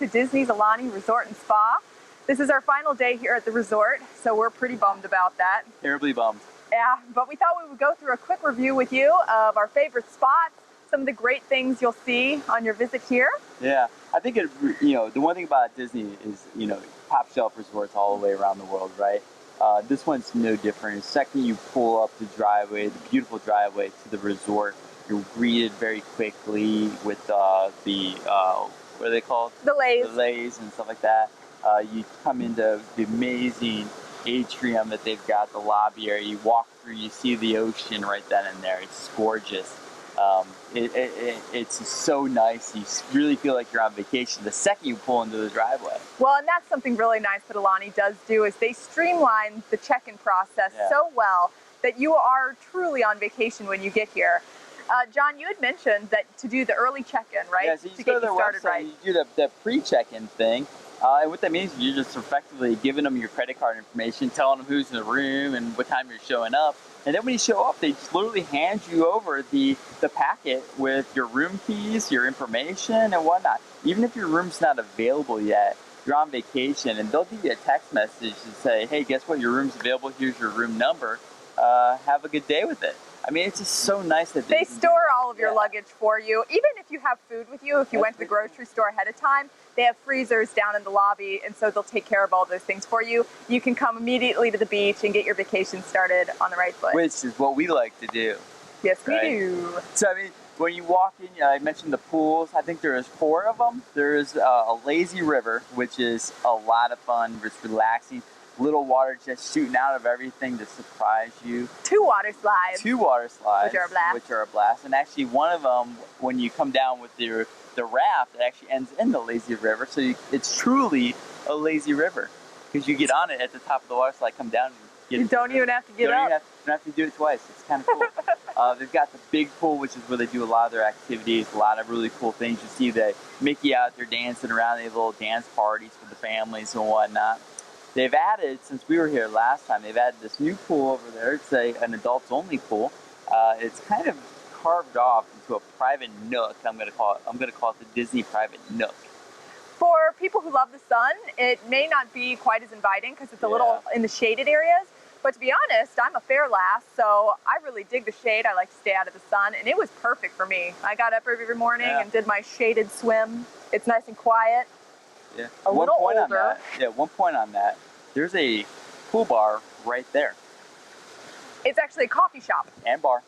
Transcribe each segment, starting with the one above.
to Disney's Aulani Resort and Spa. This is our final day here at the resort, so we're pretty bummed about that. Terribly bummed. Yeah, but we thought we would go through a quick review with you of our favorite spots, some of the great things you'll see on your visit here. Yeah, I think the one thing about Disney is, top shelf resorts all the way around the world, right? This one's no different. The second you pull up the driveway, the beautiful driveway to the resort, you're greeted very quickly with what are they called? The lays. The lays and stuff like that. You come into the amazing atrium that they've got, the lobby area. You walk through, you see the ocean right then and there. It's gorgeous. It's so nice. You really feel like you're on vacation the second you pull into the driveway. Well, and that's something really nice that Aulani does do, is they streamline the check-in process so well that you are truly on vacation when you get here. John, you had mentioned that to do the early check-in, right? Yeah, so you go to their website, you do the pre-check-in thing. And what that means is you're just effectively giving them your credit card information, telling them who's in the room and what time you're showing up. And then when you show up, they just literally hand you over the packet with your room keys, your information, and whatnot. Even if your room's not available yet, you're on vacation, and they'll give you a text message to say, hey, guess what? Your room's available. Here's your room number. Have a good day with it. I mean, it's just so nice that they store all of your luggage for you. Even if you have food with you, if you went to the grocery store ahead of time, they have freezers down in the lobby, and so they'll take care of all those things for you. You can come immediately to the beach and get your vacation started on the right foot. Which is what we like to do. Yes, we do. So, I mean, when you walk in, I mentioned the pools. I think there's 4 of them. There's a lazy river, which is a lot of fun. It's relaxing. Little water just shooting out of everything to surprise you. 2 water slides. 2 water slides. Which are a blast. And actually one of them, when you come down with the raft, it actually ends in the lazy river. So it's truly a lazy river. Because you get on it at the top of the water slide, come down. You don't even have to get up. You don't have to do it twice. It's kind of cool. They've got the big pool, which is where they do a lot of their activities, a lot of really cool things. You see the Mickey out there dancing around. They have little dance parties for the families and whatnot. They've added, since we were here last time, they've added this new pool over there. It's an adults-only pool. It's kind of carved off into a private nook. I'm going to call it the Disney private nook. For people who love the sun, it may not be quite as inviting because it's a little in the shaded areas. But to be honest, I'm a fair lass, so I really dig the shade. I like to stay out of the sun, and it was perfect for me. I got up every morning and did my shaded swim. It's nice and quiet. Yeah. One point on that. There's a pool bar right there. It's actually a coffee shop. And bar.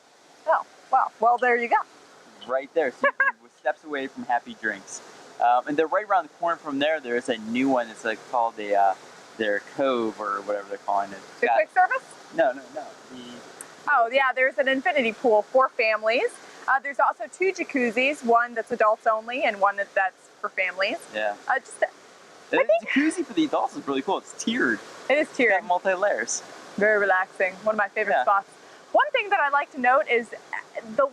Oh, wow. Well, there you go. Right there. So we're steps away from Happy Drinks. And they're right around the corner from there. There's a new one. It's called their Cove or whatever they're calling it. The quick service? No. Oh, yeah. There's an infinity pool for families. There's also 2 jacuzzis, one that's adults only and one that's for families. Yeah. The jacuzzi for the adults is really cool. It's tiered. It is tiered. It's got multi-layers. Very relaxing. One of my favorite spots. One thing that I like to note is the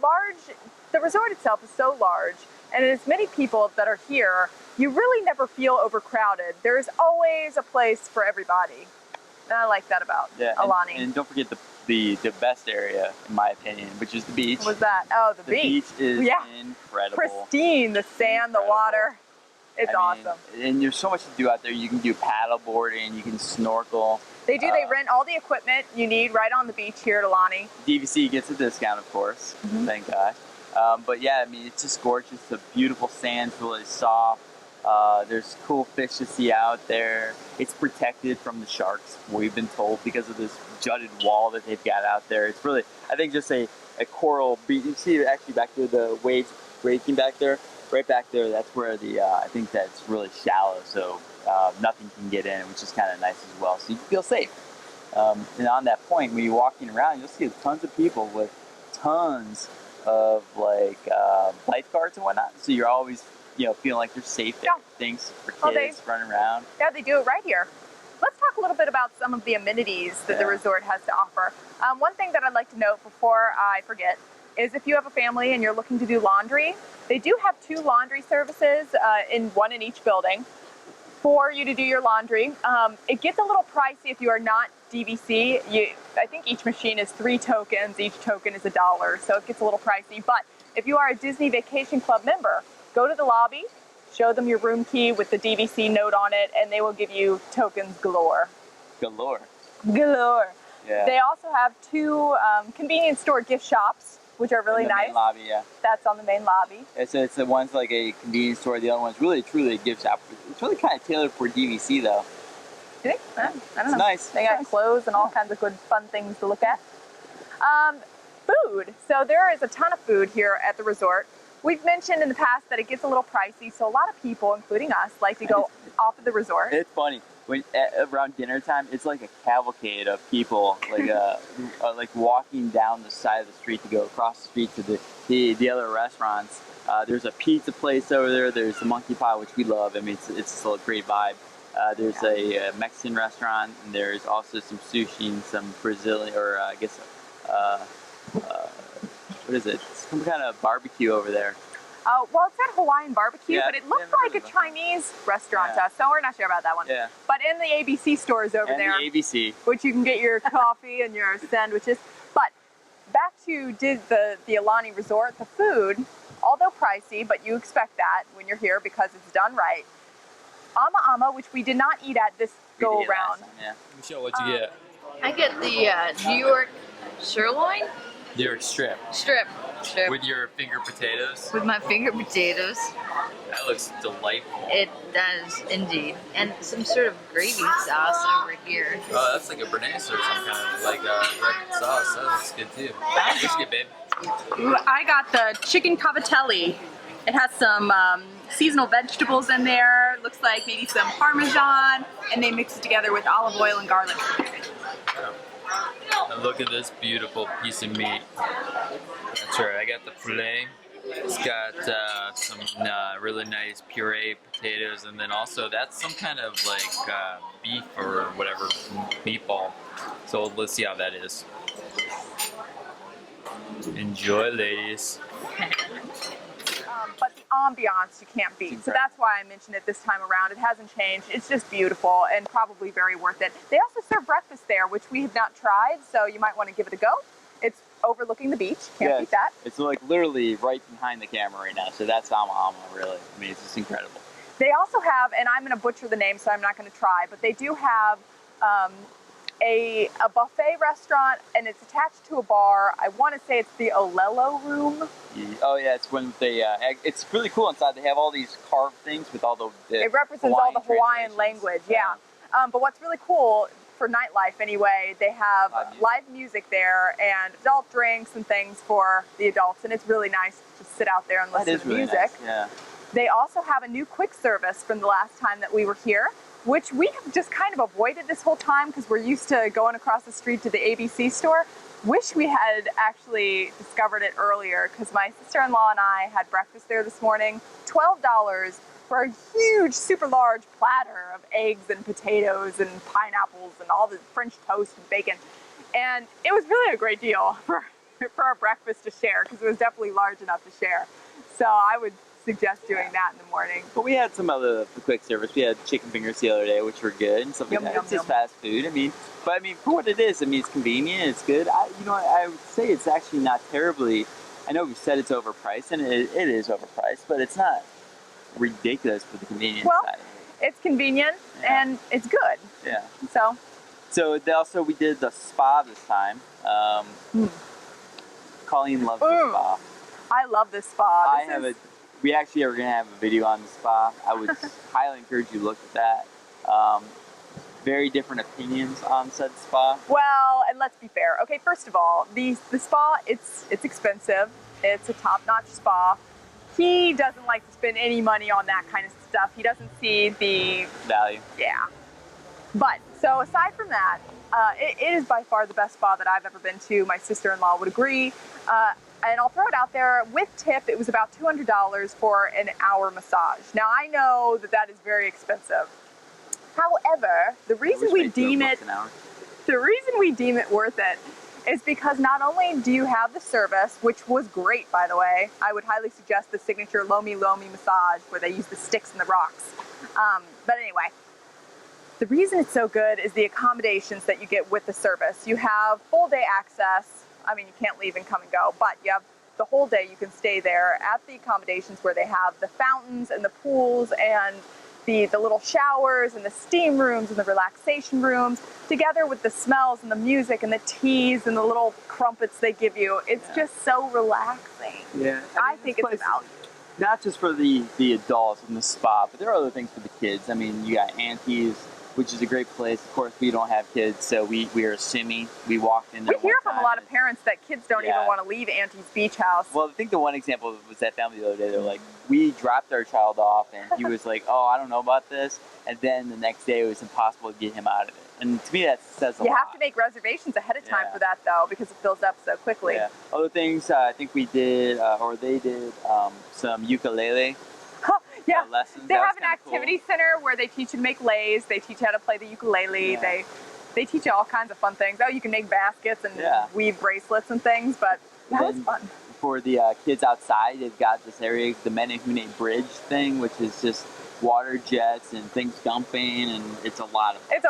resort itself is so large, and as many people that are here, you really never feel overcrowded. There's always a place for everybody. And I like that about Aulani. And don't forget the best area, in my opinion, which is the beach. What was that? Oh, the beach. The beach is incredible. Pristine, the sand, the water. It's awesome. And there's so much to do out there. You can do paddle boarding, you can snorkel. They do. They rent all the equipment you need right on the beach here at Aulani. DVC gets a discount, of course. Thank God. But yeah, I mean, it's just gorgeous. The beautiful sand's really soft. There's cool fish to see out there. It's protected from the sharks, we've been told, because of this jutted wall that they've got out there. It's really, I think, just a coral beach. You see actually back there, the waves breaking back there. Right back there, that's where I think that's really shallow, so nothing can get in, which is kind of nice as well. So you feel safe. And on that point, when you're walking around, you'll see tons of people with tons of lifeguards and whatnot. So you're always, feeling like you're safe there. Things for kids running around. Yeah, they do it right here. Let's talk a little bit about some of the amenities that the resort has to offer. One thing that I'd like to note before I forget is if you have a family and you're looking to do laundry, they do have 2 laundry services, one in each building, for you to do your laundry. It gets a little pricey if you are not DVC. I think each machine is 3 tokens. Each token is $1, so it gets a little pricey. But if you are a Disney Vacation Club member, go to the lobby, show them your room key with the DVC note on it, and they will give you tokens galore. Galore. Galore. Yeah. They also have 2 convenience store gift shops, which are really in the nice. Main lobby, yeah. That's on the main lobby. It's the one's like a convenience store. The other one's really truly a gift shop. It's really kind of tailored for DVC though. Do you think? I don't It's know. nice. They got clothes and all kinds of good fun things to look at. Food. So there is a ton of food here at the resort. We've mentioned in the past that it gets a little pricey, so a lot of people, including us, like to go off of the resort. It's funny. When around dinner time, it's like a cavalcade of people, like walking down the side of the street to go across the street to the other restaurants. There's a pizza place over there. There's the Monkey Pie, which we love. I mean, it's a great vibe. There's a Mexican restaurant, and there's also some sushi and some Brazilian, or I guess, what is it? Some kind of barbecue over there. Well, it said Hawaiian barbecue, Yeah, but it looked like a Chinese restaurant to Yeah. us, so we're not sure about that one. Yeah. But in the ABC stores over And there, the ABC. which you can get your coffee and your sandwiches. But back to the Aulani Resort, the food, although pricey, but you expect that when you're here because it's done right. Ama, which we did not eat at this go around. Yeah. Michelle, what'd you get? I get the New York sirloin New York strip strip with your finger potatoes. with my finger potatoes. That looks delightful. It does indeed, and some sort of gravy sauce over here. Oh, that's like a béarnaise or some kind of like red sauce. That looks good too. What'd you get, babe? I got the chicken cavatelli. It has some seasonal vegetables in there. Looks like maybe some Parmesan, and they mix it together with olive oil and garlic. And look at this beautiful piece of meat. That's right. I got the filet. It's got some really nice puree potatoes, and then also that's some kind of like beef or whatever meatball. So let's see how that is. Enjoy, ladies. But the ambiance you can't beat. So that's why I mentioned it this time around. It hasn't changed. It's just beautiful and probably very worth it. They also serve breakfast there, which we have not tried, so you might want to give it a go. It's overlooking the beach. Can't beat that. It's like literally right behind the camera right now. So that's Ama, really. I mean, it's just incredible. They also have, and I'm going to butcher the name, so I'm not going to try, but they do have a buffet restaurant, and it's attached to a bar. I want to say it's the Olelo Room. Oh yeah, it's when they. It's really cool inside. They have all these carved things with all the. It represents all the Hawaiian language. Yeah. But what's really cool for nightlife, anyway, they have live music there and adult drinks and things for the adults, and it's really nice to just sit out there and listen to really music. nice, yeah. They also have a new quick service from the last time that we were here, which we have just kind of avoided this whole time because we're used to going across the street to the ABC store. Wish we had actually discovered it earlier because my sister-in-law and I had breakfast there this morning. $12 for a huge, super large platter of eggs and potatoes and pineapples and all the French toast and bacon. And it was really a great deal for our breakfast to share because it was definitely large enough to share. So I would suggest doing that in the morning. But we had some other quick service. We had chicken fingers the other day, which were good and stuff like that. It's just fast food. I mean, for what it is, I mean, it's convenient. It's good. I would say it's actually not terribly. I know we said it's overpriced, and it is overpriced, but it's not ridiculous for the convenience side. It's convenient and it's good. Yeah. So we did the spa this time. Colleen loves the spa. I love this spa. We actually are going to have a video on the spa. I would highly encourage you to look at that. Very different opinions on said spa. Well, and let's be fair. Okay, first of all, the spa, it's expensive. It's a top-notch spa. He doesn't like to spend any money on that kind of stuff. He doesn't see the value. Yeah. But, so aside from that, it is by far the best spa that I've ever been to. My sister-in-law would agree. And I'll throw it out there, with tip, it was about $200 for an hour massage. Now, I know that is very expensive. However, the reason we deem it worth it is because not only do you have the service, which was great, by the way. I would highly suggest the signature Lomi Lomi massage where they use the sticks and the rocks. But anyway, the reason it's so good is the accommodations that you get with the service. You have full day access. I mean, you can't leave and come and go, but you have the whole day you can stay there at the accommodations where they have the fountains and the pools and the little showers and the steam rooms and the relaxation rooms, together with the smells and the music and the teas and the little crumpets they give you. It's just so relaxing. Yeah, I think it's a value. Not just for the adults and the spa, but there are other things for the kids. I mean, you got Auntie's, which is a great place. Of course, we don't have kids, so we are assuming. We walked in there. We hear from a lot of parents that kids don't even want to leave Auntie's beach house. Well, I think the one example was that family the other day. They're like, we dropped our child off, and he was like, "Oh, I don't know about this," and then the next day it was impossible to get him out of it. And to me, that says a lot. You have to make reservations ahead of time for that, though, because it fills up so quickly. Yeah. Other things, I think we did, or they did, some ukulele. Lessons. They have an activity center where they teach you to make leis. They teach you how to play the ukulele. Yeah. They teach you all kinds of fun things. Oh, you can make baskets and weave bracelets and things, but that was fun. For the kids outside, they've got this area, the Menehune Bridge thing, which is just water jets and things dumping, and it's a lot of fun. It's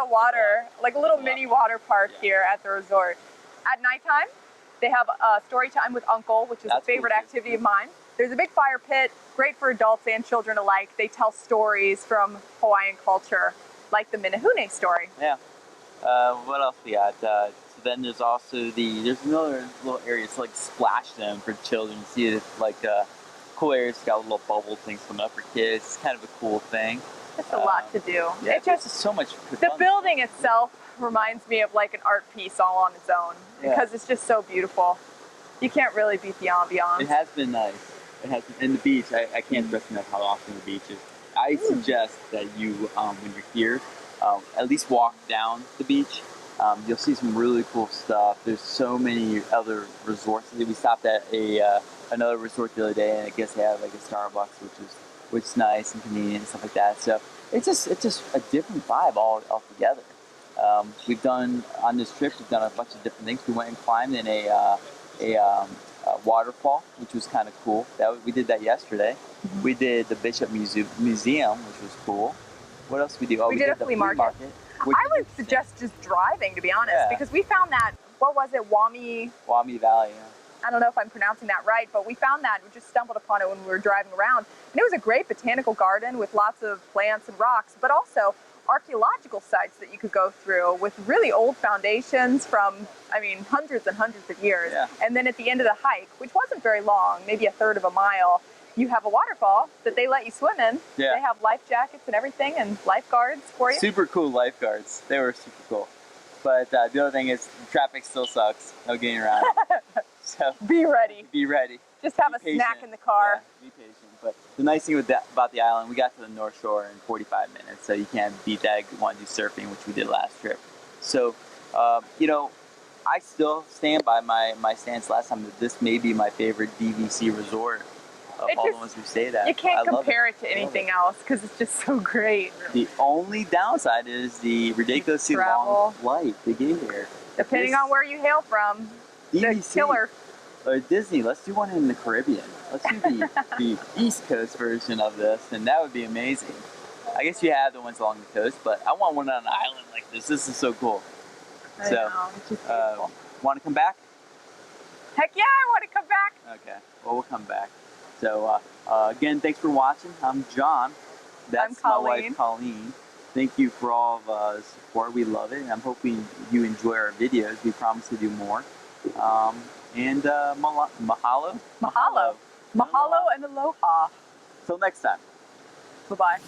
like a little mini water park here at the resort. At nighttime, they have story time with Uncle, which is a favorite activity of mine. There's a big fire pit, great for adults and children alike. They tell stories from Hawaiian culture, like the Menehune story. Yeah. What else we got? So then there's also there's another little area. It's like splash zone for children. You see it like cool area. It's got little bubble things coming up for kids. It's kind of a cool thing. It's a lot to do. Yeah, it's just so much fun. The building itself reminds me of like an art piece all on its own because it's just so beautiful. You can't really beat the ambiance. It has been nice. It has been, and the beach, I can't stress enough how awesome the beach is. I suggest that you, when you're here, at least walk down the beach. You'll see some really cool stuff. There's so many other resorts. We stopped at another resort the other day, and I guess they have like a Starbucks, which is nice and convenient and stuff like that. So it's just a different vibe altogether. We've done on this trip. We've done a bunch of different things. We went and climbed in a waterfall, which was kind of cool. We did that yesterday. Mm-hmm. We did the Bishop Museum, which was cool. What else did we do? We did a flea market. I would suggest just driving, to be honest, because we found that, what was it, Wami Valley, I don't know if I'm pronouncing that right, but we found that. We just stumbled upon it when we were driving around. And it was a great botanical garden with lots of plants and rocks, but also archaeological sites that you could go through with really old foundations from, hundreds and hundreds of years. Yeah. And then at the end of the hike, which wasn't very long, maybe a third of a mile, you have a waterfall that they let you swim in. Yeah. They have life jackets and everything and lifeguards for you. Super cool lifeguards. They were super cool. But the other thing is traffic still sucks. No getting around. So be ready. Be ready. Just have a snack in the car. Yeah, be patient. But the nice thing about the island, we got to the North Shore in 45 minutes, so you can't beat that if you want to do surfing, which we did last trip. So, I still stand by my stance last time that this may be my favorite DVC resort of all the ones we've stayed at. You can't compare it to anything else because it's just so great. The only downside is the ridiculously long flight to get here. Depending on where you hail from, DVC, the killer. Or Disney, let's do one in the Caribbean. Let's do the East Coast version of this, and that would be amazing. I guess you have the ones along the coast, but I want one on an island like this. This is so cool. I know, want to come back? Heck yeah, I want to come back. Okay, well, we'll come back. So, again, thanks for watching. I'm John. That's my wife, Colleen. Thank you for all of the support. We love it. I'm hoping you enjoy our videos. We promise to do more. And mahalo. Mahalo and aloha. Till next time. Bye-bye.